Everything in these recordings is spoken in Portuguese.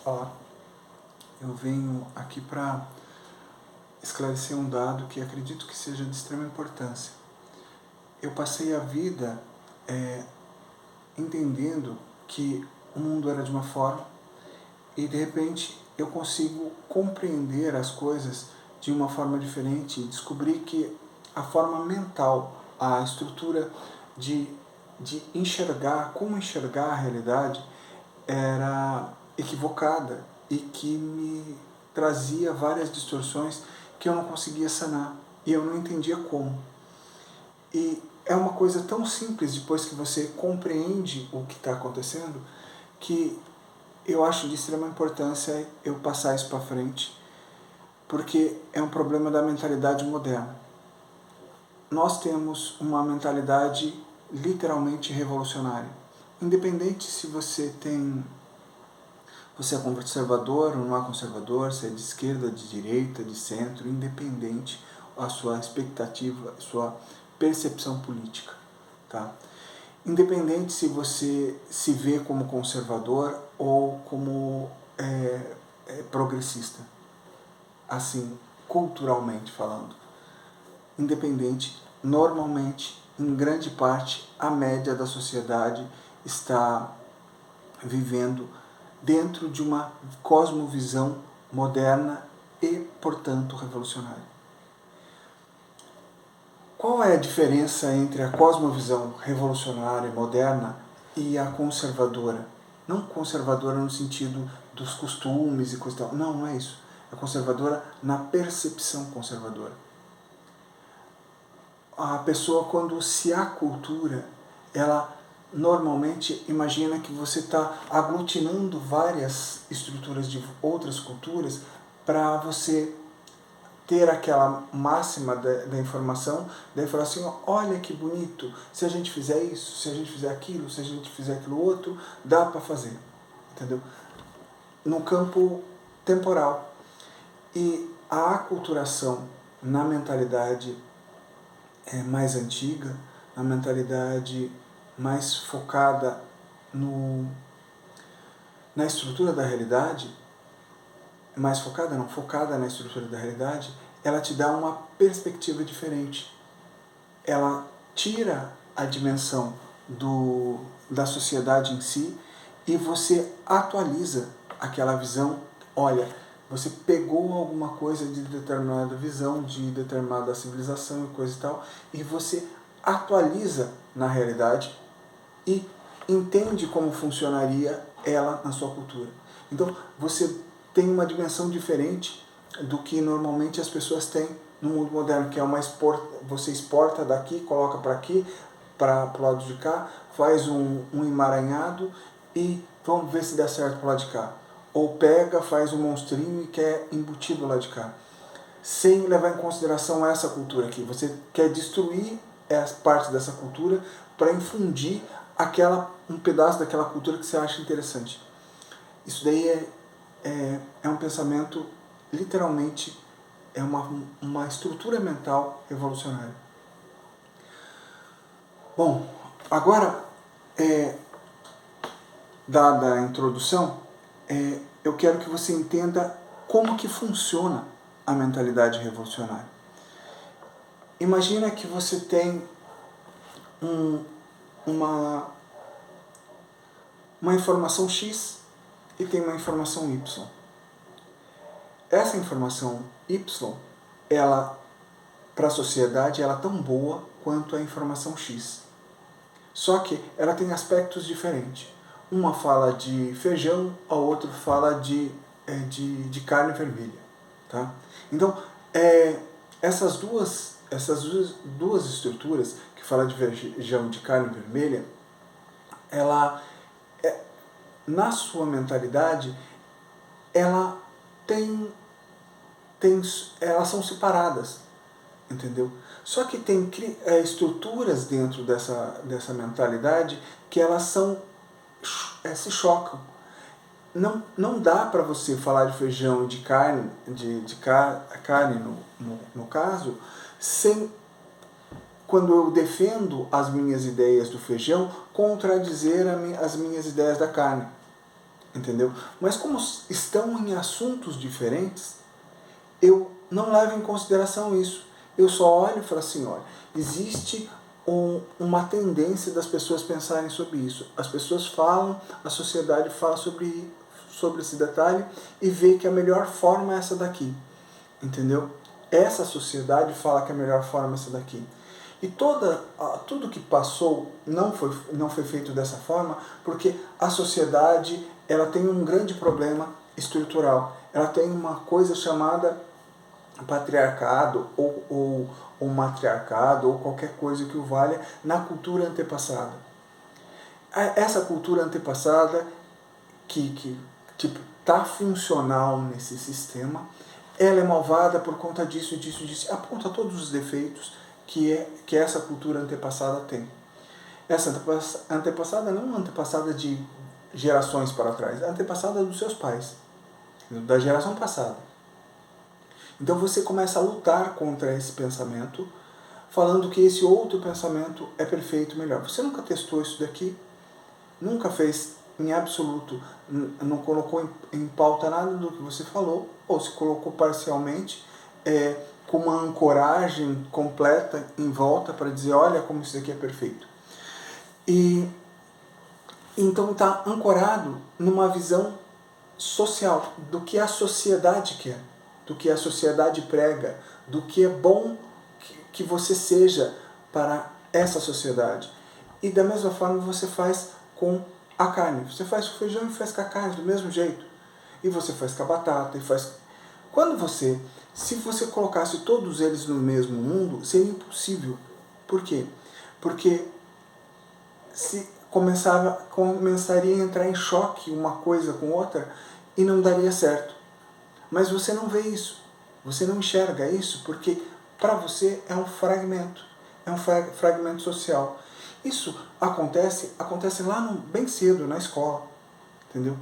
Olá, eu venho aqui para esclarecer um dado que acredito que seja de extrema importância. Eu passei a vida entendendo que o mundo era de uma forma e de repente eu consigo compreender as coisas de uma forma diferente e descobri que a forma mental, a estrutura de enxergar, como enxergar a realidade era equivocada e que me trazia várias distorções que eu não conseguia sanar e eu não entendia como. E é uma coisa tão simples depois que você compreende o que está acontecendo que eu acho de extrema importância eu passar isso para frente, porque é um problema da mentalidade moderna. Nós temos uma mentalidade literalmente revolucionária. Independente se você é conservador ou não é conservador, se é de esquerda, de direita, de centro, independente a sua expectativa, a sua percepção política. Tá? Independente se você se vê como conservador ou como progressista, assim, culturalmente falando. Independente, normalmente, em grande parte, a média da sociedade está vivendo dentro de uma cosmovisão moderna e, portanto, revolucionária. Qual é a diferença entre a cosmovisão revolucionária, moderna, e a conservadora? Não conservadora no sentido dos costumes e coisa tal. Não, não é isso. É conservadora na percepção conservadora. A pessoa, quando se acultura, ela normalmente imagina que você está aglutinando várias estruturas de outras culturas para você ter aquela máxima da informação, daí falar assim, olha que bonito, se a gente fizer isso, se a gente fizer aquilo, se a gente fizer aquilo outro, dá para fazer, entendeu? No campo temporal. E a aculturação na mentalidade mais antiga, na mentalidade mais focada na estrutura da realidade, mais focada, não, focada na estrutura da realidade, ela te dá uma perspectiva diferente. Ela tira a dimensão da sociedade em si e você atualiza aquela visão. Olha, você pegou alguma coisa de determinada visão, de determinada civilização e coisa e tal, e você atualiza na realidade e entende como funcionaria ela na sua cultura. Então, você tem uma dimensão diferente do que normalmente as pessoas têm no mundo moderno, que é você exporta daqui, coloca para aqui, para o lado de cá, faz um emaranhado e vamos ver se dá certo para o lado de cá. Ou pega, faz um monstrinho e quer embutir do lado de cá. Sem levar em consideração essa cultura aqui. Você quer destruir as partes dessa cultura para infundir um pedaço daquela cultura que você acha interessante. Isso daí é um pensamento, literalmente, é uma estrutura mental revolucionária. Bom, agora, dada a introdução, eu quero que você entenda como que funciona a mentalidade revolucionária. Imagina que você tem uma informação X e tem uma informação Y. Essa informação Y, ela, para a sociedade, ela é tão boa quanto a informação X. Só que ela tem aspectos diferentes. Uma fala de feijão, a outra fala de carne vermelha. Tá? Então, essas duas estruturas, que falam de feijão e de carne vermelha, ela, na sua mentalidade, ela elas são separadas, entendeu? Só que tem estruturas dentro dessa mentalidade que elas se chocam. Não dá para você falar de feijão e de carne, carne no caso, sem, quando eu defendo as minhas ideias do feijão, contradizer as minhas ideias da carne. entendeu? Mas como estão em assuntos diferentes, eu não levo em consideração isso. Eu só olho e falo assim, olha, existe uma tendência das pessoas pensarem sobre isso. As pessoas falam, a sociedade fala sobre esse detalhe e vê que a melhor forma é essa daqui, entendeu? Essa sociedade fala que a melhor forma é essa daqui. E tudo que passou não foi feito dessa forma, porque a sociedade ela tem um grande problema estrutural. Ela tem uma coisa chamada patriarcado ou matriarcado ou qualquer coisa que o valha na cultura antepassada. Essa cultura antepassada que tipo, tá funcional nesse sistema, ela é malvada por conta disso, aponta todos os defeitos que essa cultura antepassada tem. Essa antepassada não é uma antepassada de gerações para trás, é a antepassada dos seus pais, da geração passada. Então você começa a lutar contra esse pensamento, falando que esse outro pensamento é perfeito, melhor. Você nunca testou isso daqui? Nunca fez em absoluto, não colocou em pauta nada do que você falou, ou se colocou parcialmente, com uma ancoragem completa em volta para dizer, olha como isso daqui é perfeito. E então está ancorado numa visão social, do que a sociedade quer, do que a sociedade prega, do que é bom que você seja para essa sociedade. E da mesma forma você faz com a carne. Você faz com feijão e faz com a carne do mesmo jeito. E você faz com a batata. Se você colocasse todos eles no mesmo mundo, seria impossível. Por quê? Porque começaria a entrar em choque uma coisa com outra e não daria certo. Mas você não vê isso. Você não enxerga isso porque para você é um fragmento. É um fragmento social. Isso acontece lá bem cedo, na escola. Entendeu?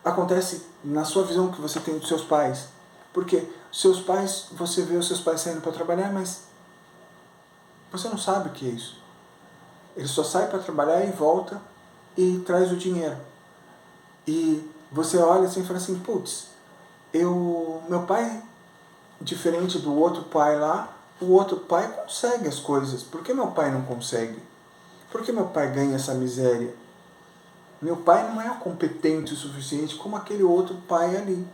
Acontece na sua visão que você tem dos seus pais. Porque você vê os seus pais saindo para trabalhar, mas você não sabe o que é isso. Ele só sai para trabalhar e volta e traz o dinheiro. E você olha assim e fala assim, putz, meu pai, diferente do outro pai lá, o outro pai consegue as coisas. Por que meu pai não consegue? Por que meu pai ganha essa miséria? Meu pai não é competente o suficiente como aquele outro pai ali.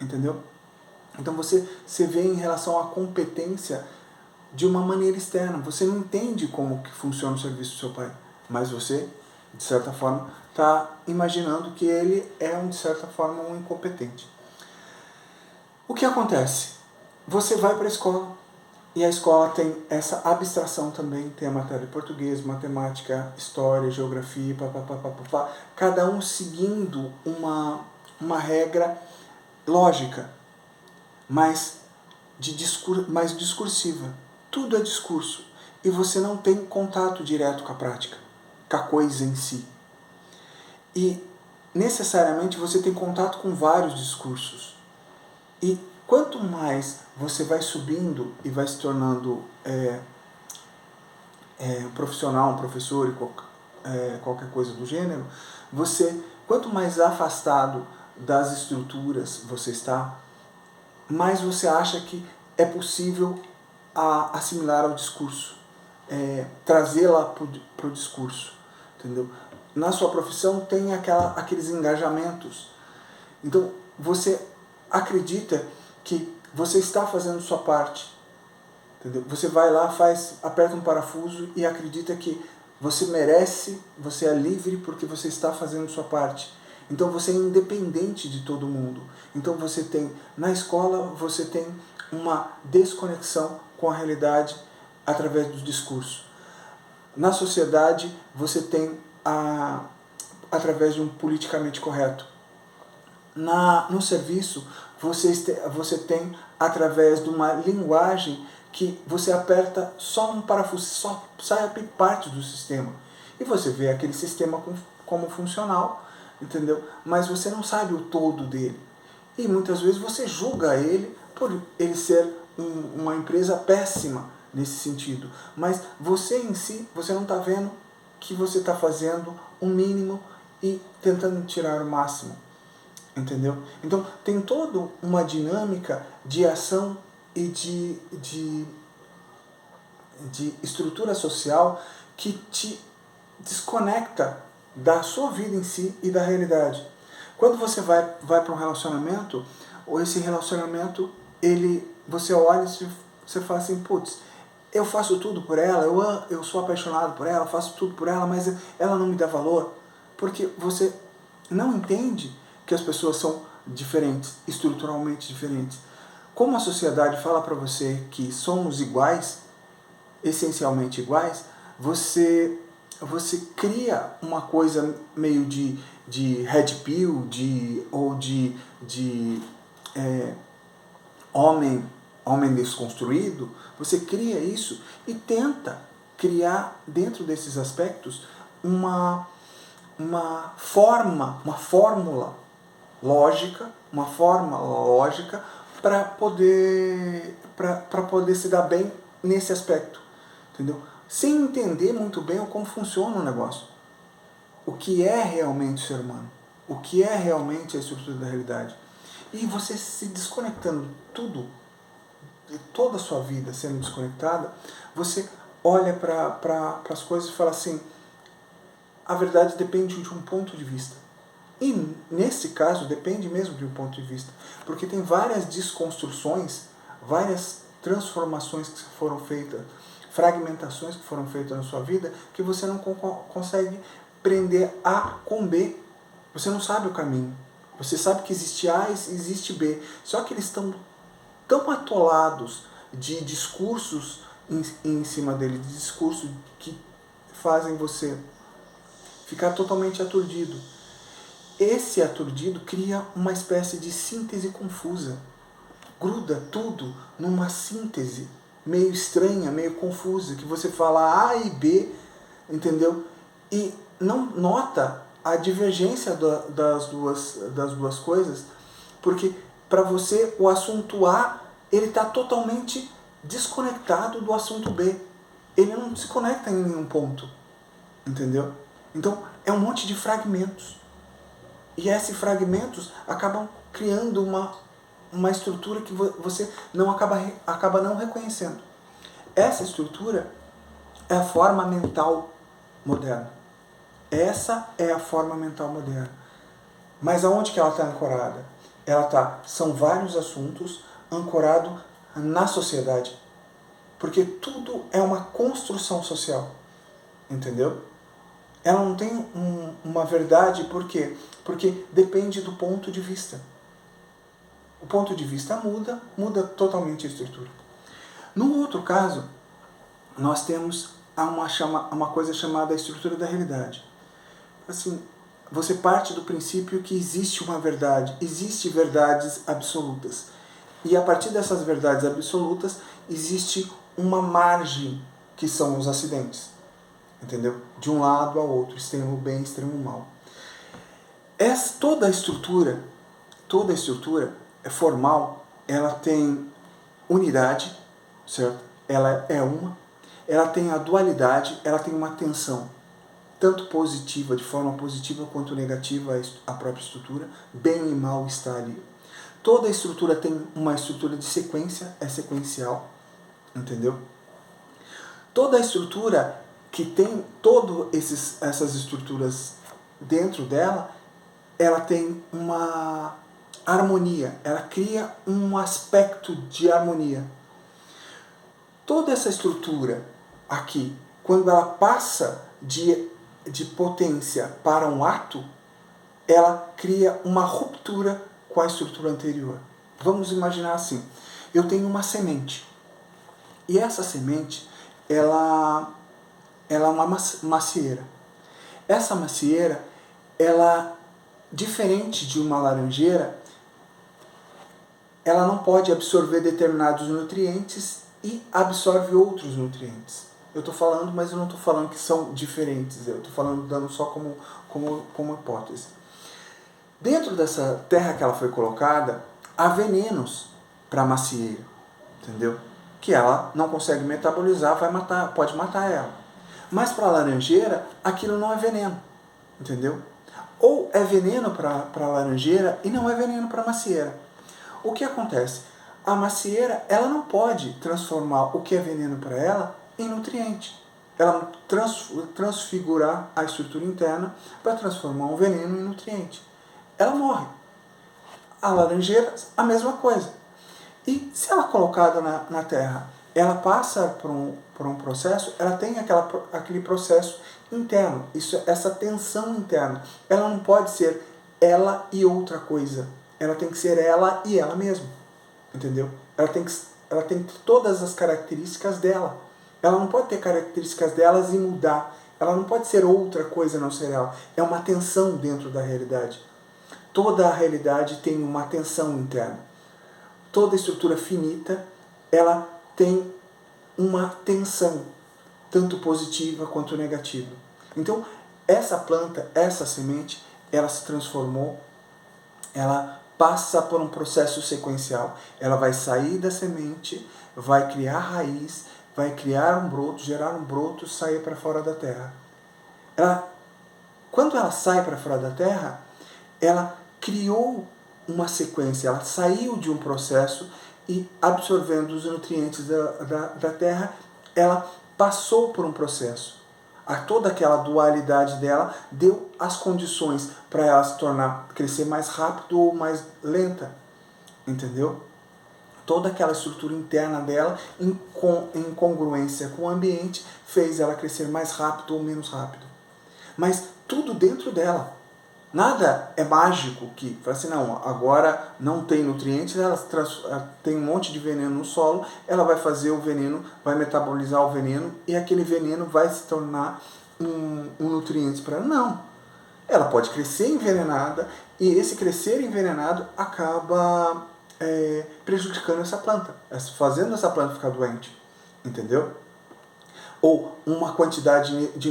Entendeu? Então você vê em relação à competência de uma maneira externa. Você não entende como que funciona o serviço do seu pai. Mas você, de certa forma, está imaginando que ele é, de certa forma, um incompetente. O que acontece? Você vai para a escola, e a escola tem essa abstração também, tem a matéria de português, matemática, história, geografia, cada um seguindo uma regra lógica, mais discursiva. Tudo é discurso, e você não tem contato direto com a prática, com a coisa em si. E necessariamente você tem contato com vários discursos. E quanto mais você vai subindo e vai se tornando um profissional, um professor e qualquer coisa do gênero, quanto mais afastado das estruturas você está, mais você acha que é possível assimilar ao discurso, trazê-la para o discurso, entendeu? Na sua profissão tem aqueles engajamentos. Então você acredita que você está fazendo sua parte, entendeu? Você vai lá, aperta um parafuso e acredita que você merece, você é livre porque você está fazendo sua parte. Então você é independente de todo mundo. Então na escola você tem uma desconexão com a realidade através do discurso. Na sociedade você tem através de um politicamente correto. No serviço você tem através de uma linguagem que você aperta só um parafuso, só sai parte do sistema. E você vê aquele sistema como funcional, entendeu? Mas você não sabe o todo dele. E muitas vezes você julga ele por ele ser uma empresa péssima nesse sentido. Mas você em si, você não está vendo que você está fazendo o mínimo e tentando tirar o máximo. Entendeu? Então, tem toda uma dinâmica de ação e de estrutura social que te desconecta da sua vida em si e da realidade. Quando você vai para um relacionamento, ou esse relacionamento, você olha e você fala assim, putz, eu faço tudo por ela, eu sou apaixonado por ela, faço tudo por ela, mas ela não me dá valor. Porque você não entende que as pessoas são diferentes, estruturalmente diferentes. Como a sociedade fala para você que somos iguais, essencialmente iguais, você cria uma coisa meio de red pill, ou de homem desconstruído. Você cria isso e tenta criar dentro desses aspectos uma fórmula lógica, para poder se dar bem nesse aspecto, entendeu? Sem entender muito bem como funciona o negócio, o que é realmente o ser humano, o que é realmente a estrutura da realidade. E você se desconectando toda a sua vida sendo desconectada, você olha para as coisas e fala assim, a verdade depende de um ponto de vista. E nesse caso depende mesmo de um ponto de vista, porque tem várias desconstruções, várias transformações que foram feitas, fragmentações que foram feitas na sua vida, que você não consegue prender A com B. Você não sabe o caminho. Você sabe que existe A e existe B. Só que eles estão tão atolados de discursos em cima dele, de discursos que fazem você ficar totalmente aturdido. Esse aturdido cria uma espécie de síntese confusa. Gruda tudo numa síntese meio estranha, meio confusa, que você fala A e B, entendeu? E não nota a divergência das duas coisas, porque para você o assunto A ele está totalmente desconectado do assunto B. Ele não se conecta em nenhum ponto, entendeu? Então é um monte de fragmentos. E esses fragmentos acabam criando uma estrutura que você não acaba não reconhecendo. Essa estrutura é a forma mental moderna. Essa é a forma mental moderna. Mas aonde que ela está ancorada? São vários assuntos ancorados na sociedade. Porque tudo é uma construção social. Entendeu? Ela não tem uma verdade, por quê? Porque depende do ponto de vista. O ponto de vista muda totalmente a estrutura. No outro caso, nós temos uma coisa chamada estrutura da realidade. Assim, você parte do princípio que existe uma verdade, existem verdades absolutas. E a partir dessas verdades absolutas, existe uma margem, que são os acidentes. Entendeu? De um lado ao outro, extremo bem, extremo mal. Toda a estrutura formal, ela tem unidade, certo? Ela é uma. Ela tem a dualidade, ela tem uma tensão, tanto positiva, de forma positiva, quanto negativa, a própria estrutura. Bem e mal está ali. Toda a estrutura tem uma estrutura de sequência, é sequencial, entendeu? Toda a estrutura que tem todas essas estruturas dentro dela, ela tem uma harmonia, ela cria um aspecto de harmonia. Toda essa estrutura aqui, quando ela passa de potência para um ato, ela cria uma ruptura com a estrutura anterior. Vamos imaginar assim, eu tenho uma semente, e essa semente, ela é uma macieira. Essa macieira, ela, diferente de uma laranjeira, ela não pode absorver determinados nutrientes e absorve outros nutrientes. Eu estou falando, mas eu não estou falando que são diferentes, eu estou falando, dando só como hipótese. Dentro dessa terra que ela foi colocada, há venenos para a macieira, entendeu? Que ela não consegue metabolizar, pode matar ela. Mas para a laranjeira, aquilo não é veneno, entendeu? Ou é veneno para a laranjeira e não é veneno para a macieira. O que acontece? A macieira, ela não pode transformar o que é veneno para ela em nutriente. Ela transfigurar a estrutura interna para transformar um veneno em nutriente. Ela morre. A laranjeira, a mesma coisa. E se ela é colocada na terra, ela passa por um processo, ela tem aquele processo interno, essa tensão interna. Ela não pode ser ela e outra coisa. Ela tem que ser ela e ela mesma. Entendeu? Ela tem que ter todas as características dela. Ela não pode ter características delas e mudar. Ela não pode ser outra coisa a não ser ela. É uma tensão dentro da realidade. Toda a realidade tem uma tensão interna. Toda estrutura finita, ela tem uma tensão, tanto positiva quanto negativa. Então, essa planta, essa semente, ela se transformou, ela passa por um processo sequencial. Ela vai sair da semente, vai criar raiz, vai criar um broto, gerar um broto, sair para fora da terra. Quando ela sai para fora da terra, ela criou uma sequência, ela saiu de um processo e, absorvendo os nutrientes da terra, ela passou por um processo. Toda aquela dualidade dela deu as condições para ela se tornar, crescer mais rápido ou mais lenta. Entendeu? Toda aquela estrutura interna dela, em congruência com o ambiente, fez ela crescer mais rápido ou menos rápido. Mas tudo dentro dela. Nada é mágico que, fala assim, não, agora não tem nutrientes, ela tem um monte de veneno no solo, ela vai fazer o veneno, vai metabolizar o veneno e aquele veneno vai se tornar um nutriente para ela. Não. Ela pode crescer envenenada e esse crescer envenenado acaba prejudicando essa planta, fazendo essa planta ficar doente. Entendeu? Ou uma quantidade de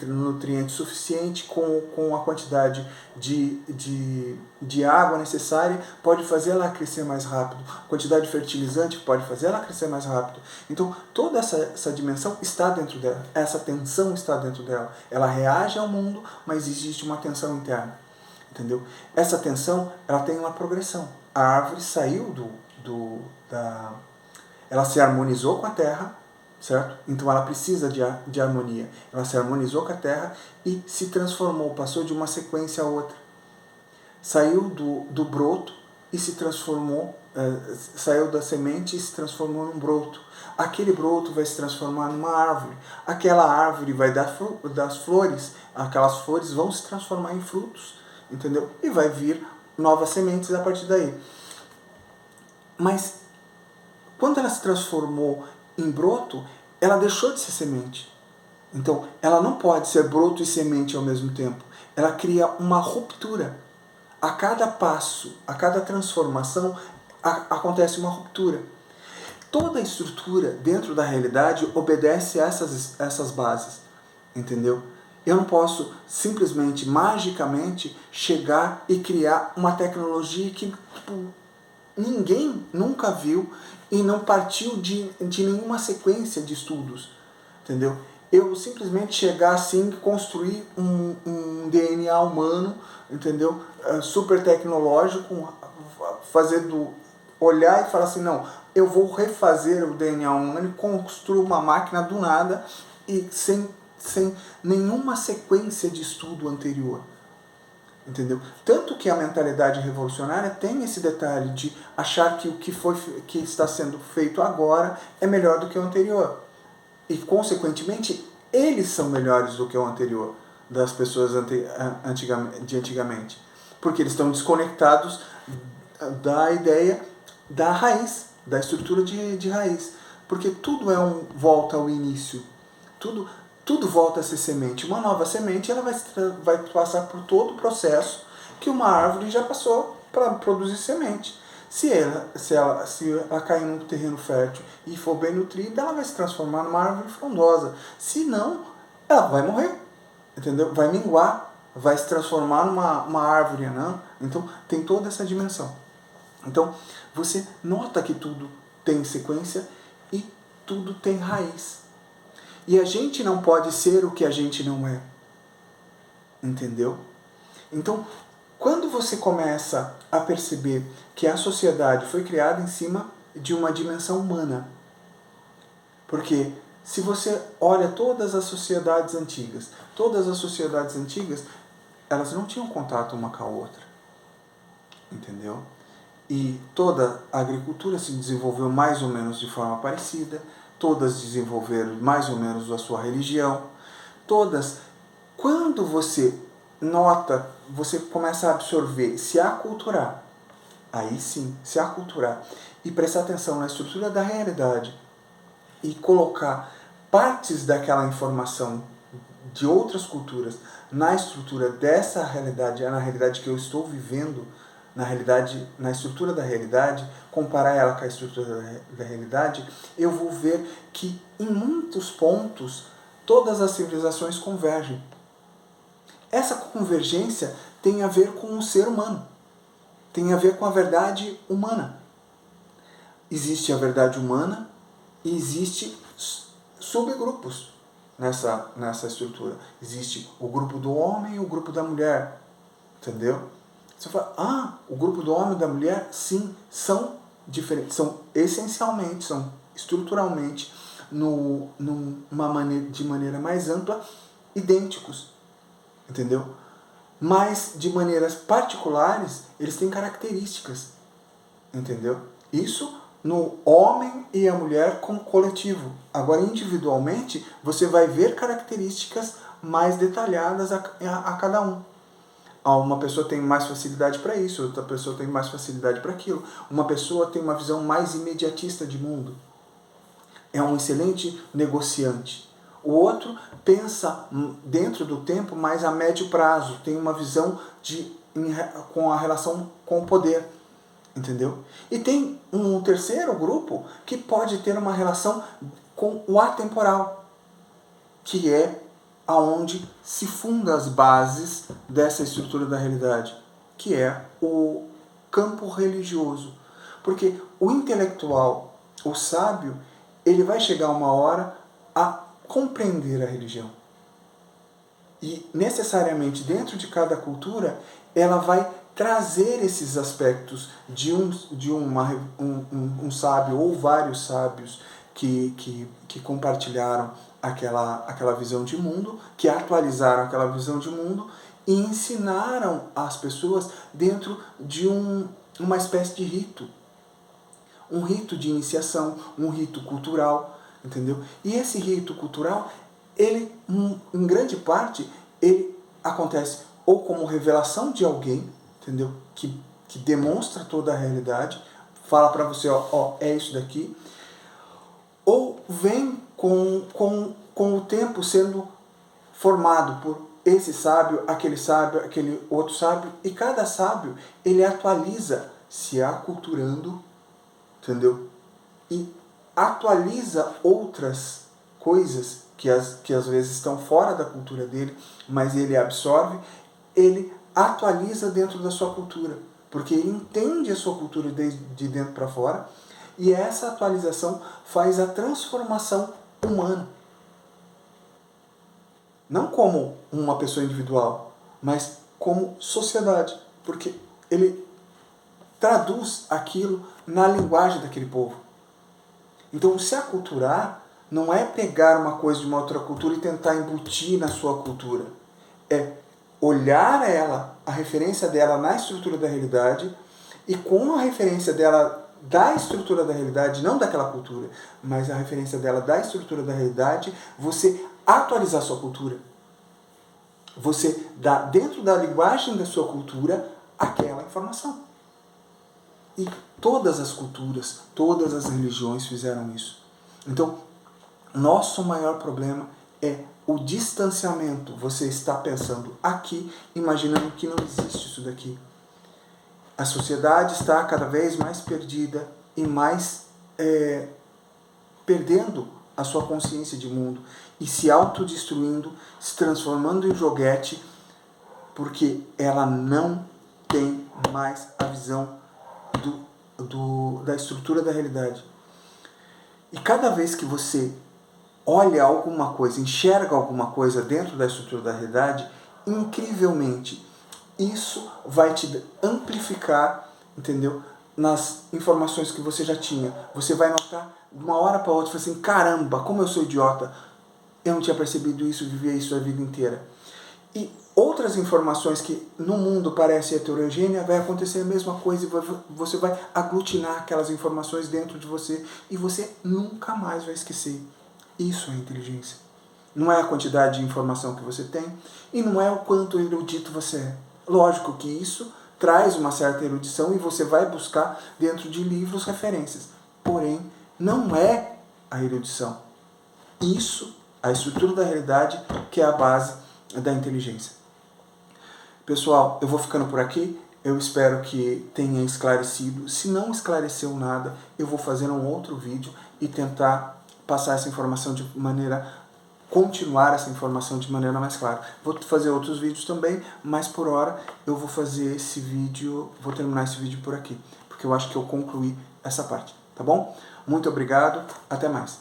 nutrientes suficiente com a quantidade de água necessária pode fazer ela crescer mais rápido. A quantidade de fertilizante pode fazer ela crescer mais rápido. Então, toda essa dimensão está dentro dela. Essa tensão está dentro dela. Ela reage ao mundo, mas existe uma tensão interna. Entendeu? Essa tensão, ela tem uma progressão. A árvore saiu ela se harmonizou com a terra, certo? Então ela precisa de harmonia. Ela se harmonizou com a terra e se transformou, passou de uma sequência a outra. Saiu do broto e se transformou, saiu da semente e se transformou num broto. Aquele broto vai se transformar numa árvore. Aquela árvore vai dar flores, aquelas flores vão se transformar em frutos, entendeu? E vai vir novas sementes a partir daí. Mas quando ela se transformou em broto, ela deixou de ser semente. Então, ela não pode ser broto e semente ao mesmo tempo. Ela cria uma ruptura. A cada passo, a cada transformação, acontece uma ruptura. Toda a estrutura dentro da realidade obedece a essas bases. Entendeu? Eu não posso simplesmente, magicamente, chegar e criar uma tecnologia que ninguém nunca viu e não partiu de nenhuma sequência de estudos, entendeu? Eu simplesmente chegar assim, construir um DNA humano, entendeu? Super tecnológico, olhar e falar assim, não, eu vou refazer o DNA humano e construir uma máquina do nada e sem nenhuma sequência de estudo anterior. Entendeu? Tanto que a mentalidade revolucionária tem esse detalhe de achar que o que está sendo feito agora é melhor do que o anterior. E, consequentemente, eles são melhores do que o anterior, das pessoas de antigamente. Porque eles estão desconectados da ideia da raiz, da estrutura de raiz. Porque tudo volta ao início. Tudo volta a ser semente. Uma nova semente ela vai passar por todo o processo que uma árvore já passou para produzir semente. Se ela cair num terreno fértil e for bem nutrida, ela vai se transformar numa árvore frondosa. Se não, ela vai morrer. Entendeu? Vai minguar, vai se transformar numa árvore anã. Então, tem toda essa dimensão. Então, você nota que tudo tem sequência e tudo tem raiz. E a gente não pode ser o que a gente não é. Entendeu? Então, quando você começa a perceber que a sociedade foi criada em cima de uma dimensão humana, porque se você olha todas as sociedades antigas, elas não tinham contato uma com a outra, entendeu? E toda a agricultura se desenvolveu mais ou menos de forma parecida, todas desenvolveram mais ou menos a sua religião, todas. Quando você nota, você começa a absorver, se aculturar, aí sim, se aculturar e prestar atenção na estrutura da realidade e colocar partes daquela informação de outras culturas na estrutura dessa realidade, na realidade que eu estou vivendo, na estrutura da realidade, comparar ela com a estrutura da realidade, eu vou ver que em muitos pontos todas as civilizações convergem. Essa convergência tem a ver com o ser humano, tem a ver com a verdade humana. Existe a verdade humana e existe subgrupos nessa estrutura. Existe o grupo do homem e o grupo da mulher, entendeu? Você fala, o grupo do homem e da mulher, sim, são diferentes, são essencialmente, são estruturalmente, de maneira mais ampla, idênticos, entendeu? Mas, de maneiras particulares, eles têm características, entendeu? Isso no homem e a mulher como coletivo. Agora, individualmente, você vai ver características mais detalhadas a cada um. Uma pessoa tem mais facilidade para isso, outra pessoa tem mais facilidade para aquilo. Uma pessoa tem uma visão mais imediatista de mundo. É um excelente negociante. O outro pensa dentro do tempo, mas a médio prazo. Tem uma visão com a relação com o poder. Entendeu? E tem um terceiro grupo que pode ter uma relação com o atemporal, que é aonde se funda as bases dessa estrutura da realidade, que é o campo religioso. Porque o intelectual, o sábio, ele vai chegar uma hora a compreender a religião. E necessariamente dentro de cada cultura, ela vai trazer esses aspectos de um sábio ou vários sábios que compartilharam aquela visão de mundo, que atualizaram aquela visão de mundo e ensinaram as pessoas dentro de uma espécie de rito. Um rito de iniciação, um rito cultural, entendeu? E esse rito cultural, ele, em grande parte, ele acontece ou como revelação de alguém, entendeu? Que demonstra toda a realidade, fala para você, é isso daqui, ou vem com o tempo sendo formado por esse sábio, aquele outro sábio, e cada sábio, ele atualiza, se aculturando, entendeu? E atualiza outras coisas que às vezes estão fora da cultura dele, mas ele absorve, ele atualiza dentro da sua cultura, porque ele entende a sua cultura de dentro para fora, e essa atualização faz a transformação humana. Não como uma pessoa individual, mas como sociedade, porque ele traduz aquilo na linguagem daquele povo. Então, se aculturar não é pegar uma coisa de uma outra cultura e tentar embutir na sua cultura. É olhar ela, a referência dela na estrutura da realidade, e com a referência dela da estrutura da realidade, não daquela cultura, mas a referência dela da estrutura da realidade, você atualizar a sua cultura. Você dá dentro da linguagem da sua cultura aquela informação. E todas as culturas, todas as religiões fizeram isso. Então, nosso maior problema é o distanciamento. Você está pensando aqui, imaginando que não existe isso daqui. A sociedade está cada vez mais perdida e mais perdendo a sua consciência de mundo e se autodestruindo, se transformando em joguete, porque ela não tem mais a visão da estrutura da realidade. E cada vez que você olha alguma coisa, enxerga alguma coisa dentro da estrutura da realidade, incrivelmente, isso vai te amplificar, entendeu? Nas informações que você já tinha. Você vai notar de uma hora para outra, assim, caramba, como eu sou idiota, eu não tinha percebido isso, vivia isso a vida inteira. E outras informações que no mundo parece heterogênea, vai acontecer a mesma coisa e você vai aglutinar aquelas informações dentro de você e você nunca mais vai esquecer. Isso é inteligência. Não é a quantidade de informação que você tem e não é o quanto erudito você é. Lógico que isso traz uma certa erudição e você vai buscar dentro de livros referências. Porém, não é a erudição. Isso, a estrutura da realidade, que é a base da inteligência. Pessoal, eu vou ficando por aqui. Eu espero que tenha esclarecido. Se não esclareceu nada, eu vou fazer um outro vídeo e tentar passar essa informação de maneira... continuar essa informação de maneira mais clara. Vou fazer outros vídeos também, mas por hora eu vou fazer esse vídeo, vou terminar esse vídeo por aqui, porque eu acho que eu concluí essa parte, tá bom? Muito obrigado, até mais.